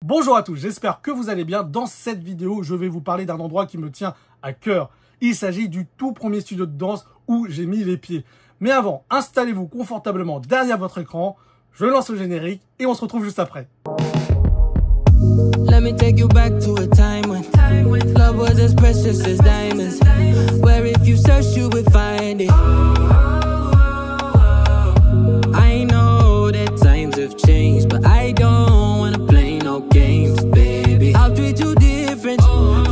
Bonjour à tous, j'espère que vous allez bien. Dans cette vidéo, je vais vous parler d'un endroit qui me tient à cœur. Il s'agit du tout premier studio de danse où j'ai mis les pieds. Mais avant, installez-vous confortablement derrière votre écran, je lance le générique et on se retrouve juste après. Let me take you back to a time when love was as precious as diamonds, where if you search you would find it. I know that times have changed, but I don't wanna play no games, baby. I'll treat you different,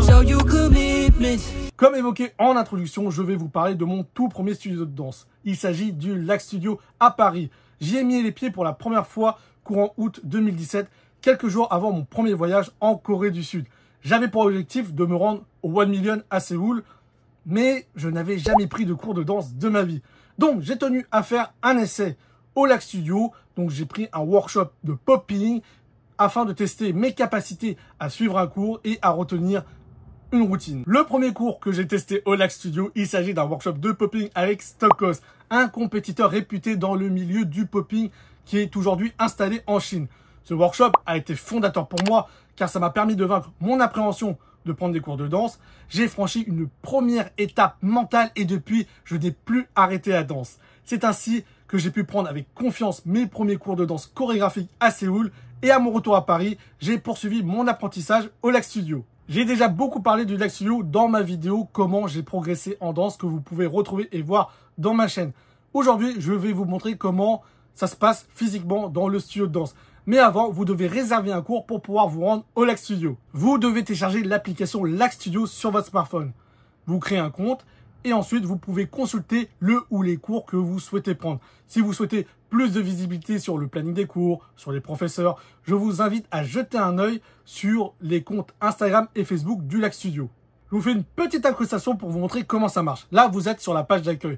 show you commitment. Comme évoqué en introduction, je vais vous parler de mon tout premier studio de danse. Il s'agit du Lac Studio à Paris. J'y ai mis les pieds pour la première fois courant août 2017, quelques jours avant mon premier voyage en Corée du Sud. J'avais pour objectif de me rendre au 1 Million à Séoul, mais je n'avais jamais pris de cours de danse de ma vie. Donc j'ai tenu à faire un essai au Lac Studio. Donc j'ai pris un workshop de popping afin de tester mes capacités à suivre un cours et à retenir une routine. Le premier cours que j'ai testé au Lac Studio, il s'agit d'un workshop de popping avec Stockhouse, un compétiteur réputé dans le milieu du popping qui est aujourd'hui installé en Chine. Ce workshop a été fondateur pour moi car ça m'a permis de vaincre mon appréhension de prendre des cours de danse. J'ai franchi une première étape mentale et depuis, je n'ai plus arrêté la danse. C'est ainsi que j'ai pu prendre avec confiance mes premiers cours de danse chorégraphique à Séoul et à mon retour à Paris, j'ai poursuivi mon apprentissage au Lac Studio. J'ai déjà beaucoup parlé du Lac Studio dans ma vidéo comment j'ai progressé en danse que vous pouvez retrouver et voir dans ma chaîne. Aujourd'hui, je vais vous montrer comment ça se passe physiquement dans le studio de danse. Mais avant, vous devez réserver un cours pour pouvoir vous rendre au Lac Studio. Vous devez télécharger l'application Lac Studio sur votre smartphone. Vous créez un compte et ensuite vous pouvez consulter le ou les cours que vous souhaitez prendre. Si vous souhaitez plus de visibilité sur le planning des cours, sur les professeurs, je vous invite à jeter un œil sur les comptes Instagram et Facebook du Lac Studio. Je vous fais une petite incrustation pour vous montrer comment ça marche. Là, vous êtes sur la page d'accueil.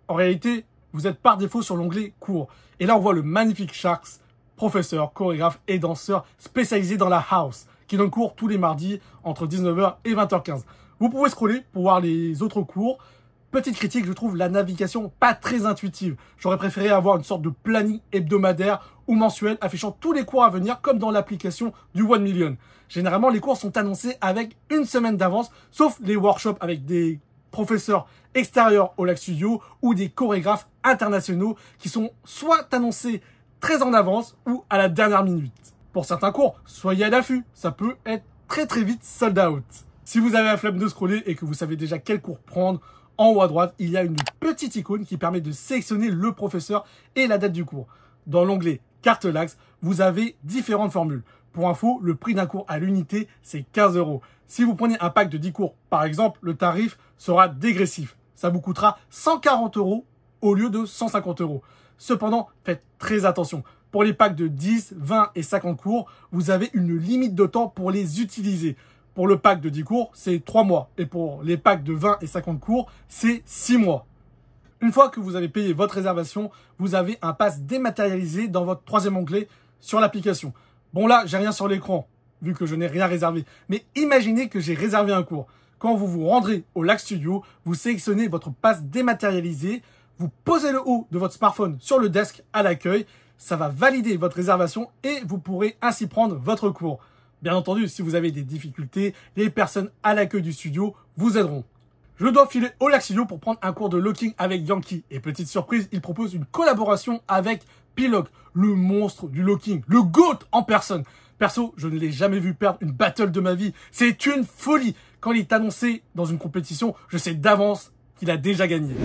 En réalité, vous êtes par défaut sur l'onglet cours. Et là, on voit le magnifique Sharks, professeur, chorégraphe et danseur spécialisé dans la house, qui donne cours tous les mardis entre 19h et 20h15. Vous pouvez scroller pour voir les autres cours. Petite critique, je trouve la navigation pas très intuitive. J'aurais préféré avoir une sorte de planning hebdomadaire ou mensuel affichant tous les cours à venir comme dans l'application du 1 Million. Généralement, les cours sont annoncés avec une semaine d'avance, sauf les workshops avec des professeurs extérieurs au Lac Studio ou des chorégraphes internationaux qui sont soit annoncés très en avance ou à la dernière minute. Pour certains cours, soyez à l'affût, ça peut être très vite sold out. Si vous avez la flemme de scroller et que vous savez déjà quel cours prendre, en haut à droite, il y a une petite icône qui permet de sélectionner le professeur et la date du cours. Dans l'onglet Carte Lax, vous avez différentes formules. Pour info, le prix d'un cours à l'unité, c'est 15 €. Si vous prenez un pack de 10 cours, par exemple, le tarif sera dégressif. Ça vous coûtera 140 € au lieu de 150 €. Cependant, faites très attention. Pour les packs de 10, 20 et 50 cours, vous avez une limite de temps pour les utiliser. Pour le pack de 10 cours, c'est 3 mois. Et pour les packs de 20 et 50 cours, c'est 6 mois. Une fois que vous avez payé votre réservation, vous avez un pass dématérialisé dans votre troisième onglet sur l'application. Bon là, j'ai rien sur l'écran, vu que je n'ai rien réservé. Mais imaginez que j'ai réservé un cours. Quand vous vous rendrez au Lac Studio, vous sélectionnez votre pass dématérialisé, vous posez le haut de votre smartphone sur le desk à l'accueil, ça va valider votre réservation et vous pourrez ainsi prendre votre cours. Bien entendu, si vous avez des difficultés, les personnes à l'accueil du studio vous aideront. Je dois filer au Lac Studio pour prendre un cours de locking avec Yankee. Et petite surprise, il propose une collaboration avec Pilog, le monstre du locking, le GOAT en personne. Perso, je ne l'ai jamais vu perdre une battle de ma vie. C'est une folie. Quand il est annoncé dans une compétition, je sais d'avance qu'il a déjà gagné.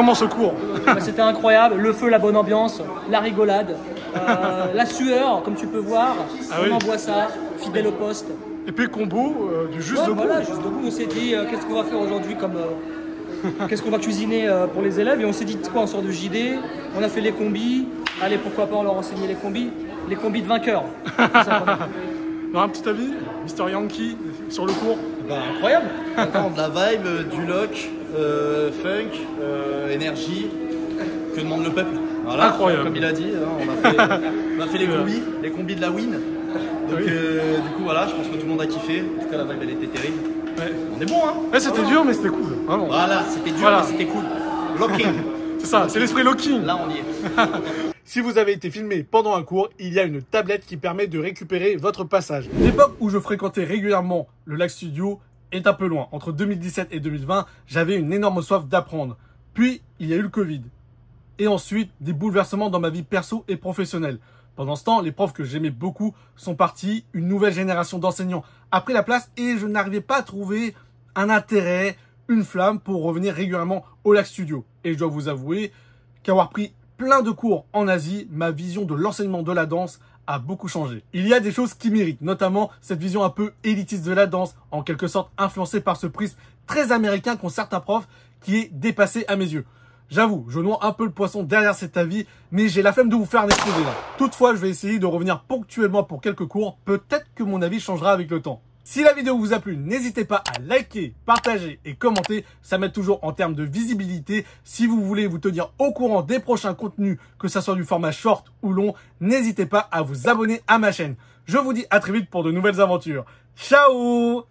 comment ce cours? C'était incroyable, le feu, la bonne ambiance, la rigolade, la sueur, comme tu peux voir. On envoie ça, fidèle au poste. Et puis combo du juste debout. Voilà, juste debout, on s'est dit qu'est-ce qu'on va faire aujourd'hui comme... qu'est-ce qu'on va cuisiner pour les élèves? Et on s'est dit quoi, on sort de JD, on a fait les combis. Allez, pourquoi pas on leur enseigner les combis de vainqueurs. Un petit avis, Mr Yankee, sur le cours? Incroyable. Attends, de la vibe, du lock, funk, énergie. Que demande le peuple? Voilà, incroyable. Comme il a dit, hein, on a fait les combis de la win. Donc du coup voilà, je pense que tout le monde a kiffé. En tout cas la vibe elle était terrible. Ouais. On est bon hein. Ouais, c'était dur mais c'était cool. Vraiment. Voilà, c'était dur mais c'était cool. Locking. C'est ça, c'est l'esprit locking. Là on y est. Si vous avez été filmé pendant un cours, il y a une tablette qui permet de récupérer votre passage. L'époque où je fréquentais régulièrement le Lac Studio est un peu loin. Entre 2017 et 2020, j'avais une énorme soif d'apprendre. Puis, il y a eu le Covid. Et ensuite, des bouleversements dans ma vie perso et professionnelle. Pendant ce temps, les profs que j'aimais beaucoup sont partis. Une nouvelle génération d'enseignants a pris la place et je n'arrivais pas à trouver un intérêt, une flamme pour revenir régulièrement au Lac Studio. Et je dois vous avouer qu'avoir pris plein de cours en Asie, ma vision de l'enseignement de la danse a beaucoup changé. Il y a des choses qui méritent, notamment cette vision un peu élitiste de la danse, en quelque sorte influencée par ce prisme très américain qu'ont certains profs, qui est dépassé à mes yeux. J'avoue, je noie un peu le poisson derrière cet avis, mais j'ai la flemme de vous faire un exposé là. Toutefois, je vais essayer de revenir ponctuellement pour quelques cours, peut-être que mon avis changera avec le temps. Si la vidéo vous a plu, n'hésitez pas à liker, partager et commenter, ça m'aide toujours en termes de visibilité. Si vous voulez vous tenir au courant des prochains contenus, que ça soit du format short ou long, n'hésitez pas à vous abonner à ma chaîne. Je vous dis à très vite pour de nouvelles aventures. Ciao!